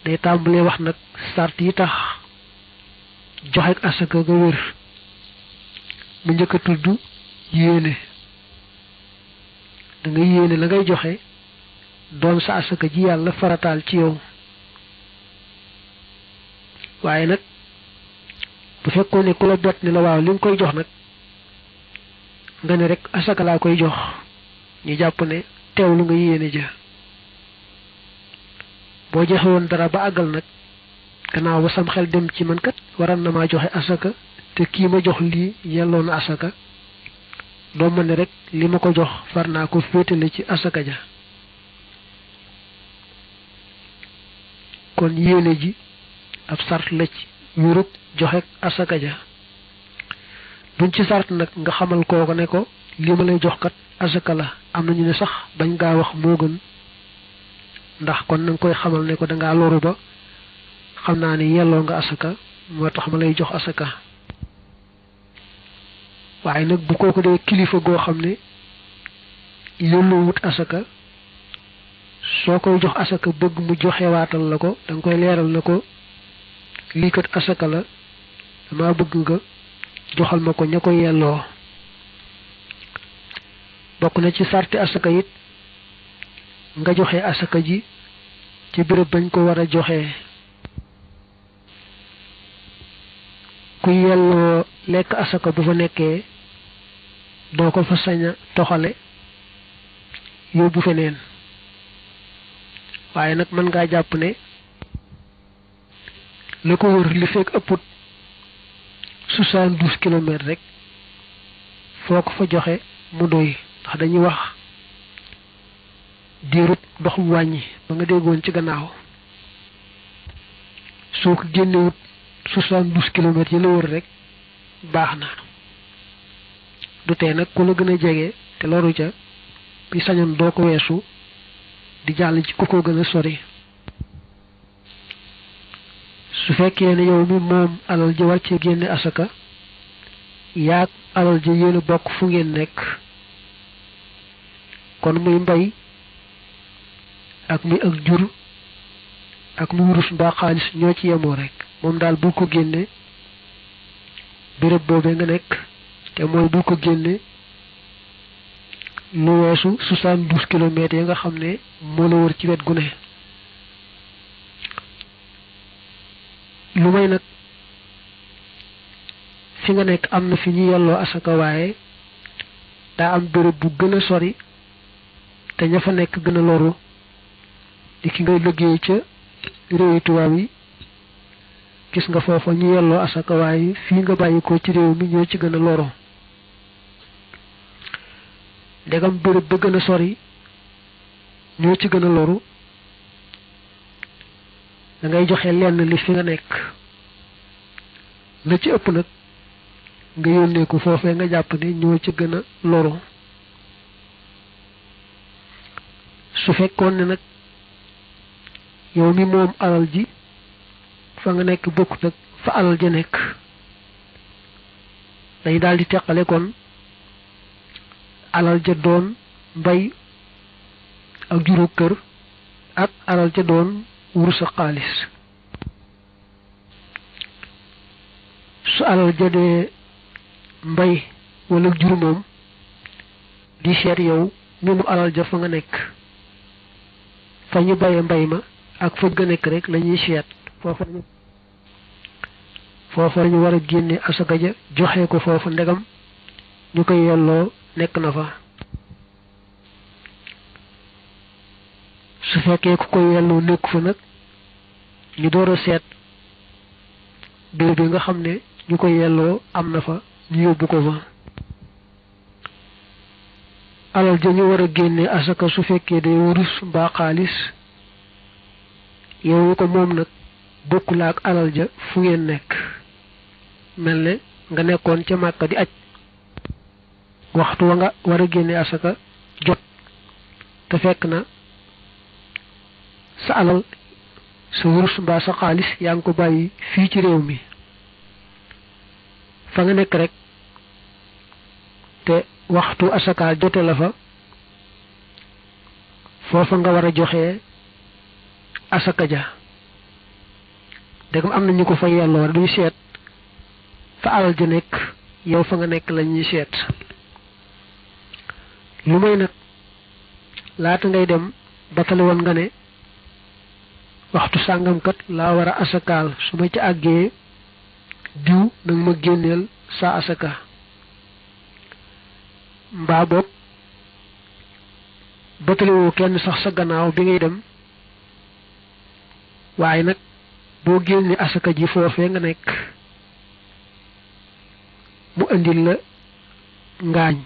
day tàmbalee wax nag sart yi tax joxe asaka ga wér. mu njëkk a tudd yéene. da nga yéene la ngay joxe doon sa asaka ji yàlla farataal ci yow. waaye nag bu fekkoon ne ku la bett ni la waaw li nga koy jox nag nga ne rek asaka laa koy jox ñu jàpp ne teewlu nga yéene ja. boo joxe woon dara ba àggal nag gannaaw ba sam xel dem ci man kat waral na maa joxe asaka te kii ma jox lii yelloon na asaka doo ma ne rek li ma ko jox far naa ko féetale ci asaka ja. kon yéene ji ab sart la ci wérug joxe asaka ja. buñ ci sart nag nga xamal kooko ne ko li ma lay jox kat asaka la. am na ñu ne sax bañ gaa wax moo gën ndax kon na nga koy xamal ne ko dangaa loru ba xam naa ne yelloo nga asaka moo tax ma lay jox asaka. waaye nag bu kooku dee kilifa goo xam ne yelloo wut asaka soo koy jox asaka bëgg mu joxewaatal la ko danga koy leeral na ko lii kat asaka la dama bëgg nga joxal ma ko ña ko yelloo. bokk na ci sarti asaka it nga joxe asaka ji ci béréb bañ ko war a joxe. ku yelloo lekk asaka bu fa nekkee doo ko fa sañ a toxale yóbbu feneen. waaye nag mën ngaa jàpp ne la ko wër li fekk ëpput 72 kilomètres rek foo ko fa joxe mu doy. ndax dañuy wax diirub dox bu wàññi ba nga déggoon ci gannaaw soo ko génnewut 72 kilomètres yi la wër rek baax na. du tee nag ku la gën a jege te loru ca bi sañoon doo ko weesu di jàll ci ku ko gën a sori. su fekkee ne yow mi moom alal ji war cee génne asaka yaag alal ji yéen a bokk fu ngeen nekk kon muy mbay ak muy ak jur ak muy wurus mbaa xaalis ñoo ci yemoo rek moom daal bu ko génne béréb boobee nga nekk te mooy bu ko génne lu weesu 72 kilomètres yi nga xam ne moo la wër ci wet gu ne. lu may nag fi nga nekk am na fi ñu yelloo asaka waaye daa am béréb bu gën a sori te ña fa nekk gën a loru di ki ngay liggéey ca réewi tubaab yi gis nga foofa ñu yelloo asaka waaye fii nga bàyyi ko ci réew mi ñoo ci gën a loru. ndegam béréb ba gën a sori ñoo ci gën a loru da ngay joxe lenn li fi nga nekk la ci ëpp nag nga yónnee ko foofee nga jàpp ne ñoo ci gën a loru. su fekkoon ne nag yow mi moom alal ji fa nga nekk bokkut ak fa alal ja nekk day daal di teqale kon alal ja doon mbay ak juru kër ak alal ja doon wurus ak xaalis. su alal ja dee mbay wala jur moom di seet yow mi mu alal ja fa nga nekk fa ñu baye mbay ma ak fa nga nekk rek lañuy seet foofa lañu war a génne asaka ja joxe ko foofu ndegam ñu koy yelloo nekk na fa. su fekkee ku koy yelloo nekk fa nag ñu door a seet béréb bi nga xam ne ñu koy yelloo am na fa ñu yóbbu ko fa. alal ja ñu war a génne asaka su fekkee day wurus mbaa xaalis yow ko moom nag bokkul ak alal ja fu ngeen nekk mel ne nga nekkoon ca Màkka di aj waxtu wa nga war a génne asaka jot te fekk na sa alal sa wurus mbaa sa xaalis yaa ngi ko bàyyi fii ci réew mi fa nga nekk rek te waxtu asaka jote la fa foofa nga war a joxe asaka ja dégam am na ñu ko fa yelloo duñu seet fa alal ja nekk yow fa nga nekk la ñuy seet lu may nag laata ngay dem batale woon nga ne waxtu sàngamkat laa war a asakaal su ma ci àggee diw nag ma génneel sa asaka mbaa boog batalewoo kenn sax sa gannaaw bi ngay dem waaye nag boo génne asaka ji foofee nga nekk mu andil la ngaañ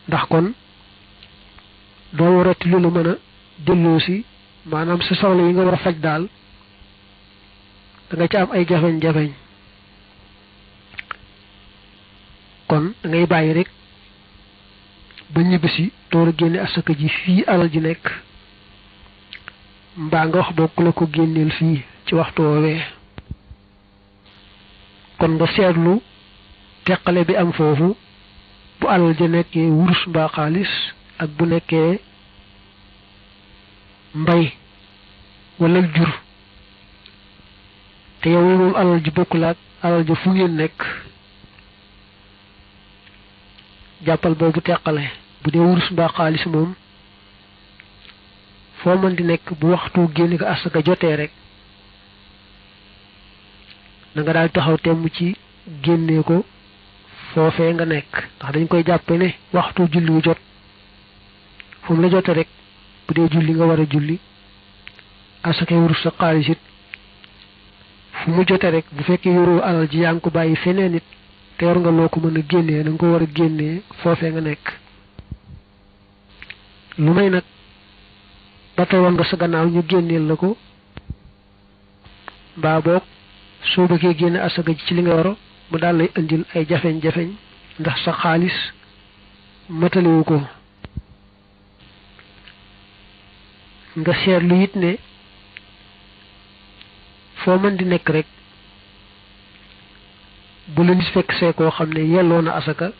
ndax kon doo warati lu la mën a delloo si maanaam sa soxla yi nga war a faj daal da nga ci am ay jafeñ-jafeñ kon da ngay bàyyi rek ba ñibbisi door a génne asaka ji fii alal ji nekk mbaa nga wax bokk la ko génneel fii ci waxtu woowee kon nga seetlu teqale bi am foofu bu alal ja nekkee wurus mbaa xaalis ak bu nekkee mbay wala jur te yow moom alal ji bokkul ak alal ja fu ngeen nekk jàppal boobu teqale bu dee wurus mbaa xaalis moom foo mën di nekk bu waxtu génne ko asaka jotee rek na nga daal taxaw temm ci génnee ko foofee nga nekk ndax dañ koy jàppe ne waxtu julli wu jot fu mu la jote rek bu dee julli nga war a julli asaka wurus sa xaalis it fu mu jote rek bu fekkee yoroo alal ji yaa ngi ko bàyyi feneen it te yor nga loo ko mën a génnee da nga ko war a génnee foofee nga nekk lu may nag ba tey woon nga sa gannaaw ñu génneel la ko mbaa boog soo bëggee génne asaka ji ci li nga waro mu daal lay indil ay jafeñ-jafeñ ndax sa xaalis mataliwu ko nga seetlu it ne foo mën di nekk rek bu la nit fekk see koo xam ne yelloo na asaka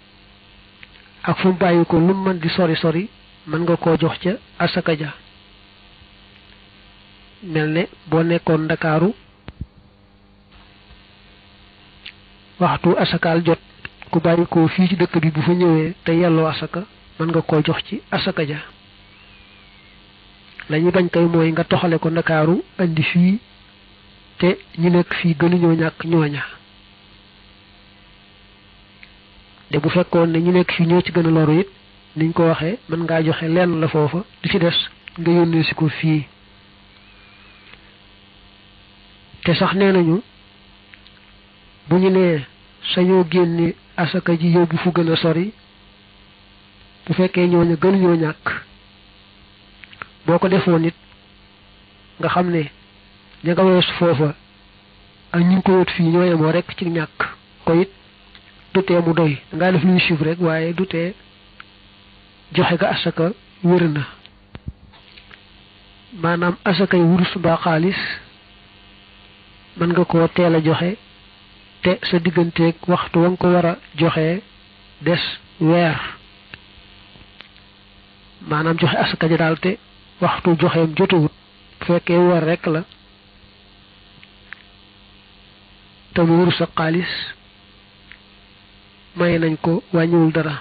ak fu mu bàyyi ko lu mu mën di sori sori mën nga koo jox ca asaka ja mel ne boo nekkoon Ndakaaru waxtu asakaal jot ku bàyyi ko fii ci dëkk bi bu fa ñëwee te yelloo asaka mën nga koo jox ci asaka ja lañu bañ kay mooy nga toxale ko Ndakaaru andi fii te ñu nekk fii gënuñoo ñàkk ñooña de bu fekkoon ne ñu nekk fii ñoo ci gën a loru it niñ ko waxee mën ngaa joxe lenn la foofa di ci des nga yónnee si ko fii te sax nee nañu bu ñu nee sañoo génne asaka ji yóbbu fu gën a sori bu fekkee ñooña gënuñoo ñàkk boo ko defoon it nga xam ne ña nga weesu foofa ak ñu ngi ko wut fii ñoo yemoo rek ci ñàkk ko it du tee mu doy dangaa def luy chiffre rek waaye du tee joxe ga asaka wér na maanaam asakay wurus mbaa xaalis mën nga koo teel a joxe te sa digganteeg waxtu wa nga ko war a joxe des weer maanaam joxe asaka ja daal te waxtu joxeem jotewut bu fekkee weer rek la te mu wurus ak xaalis may nañ ko wàññiwul dara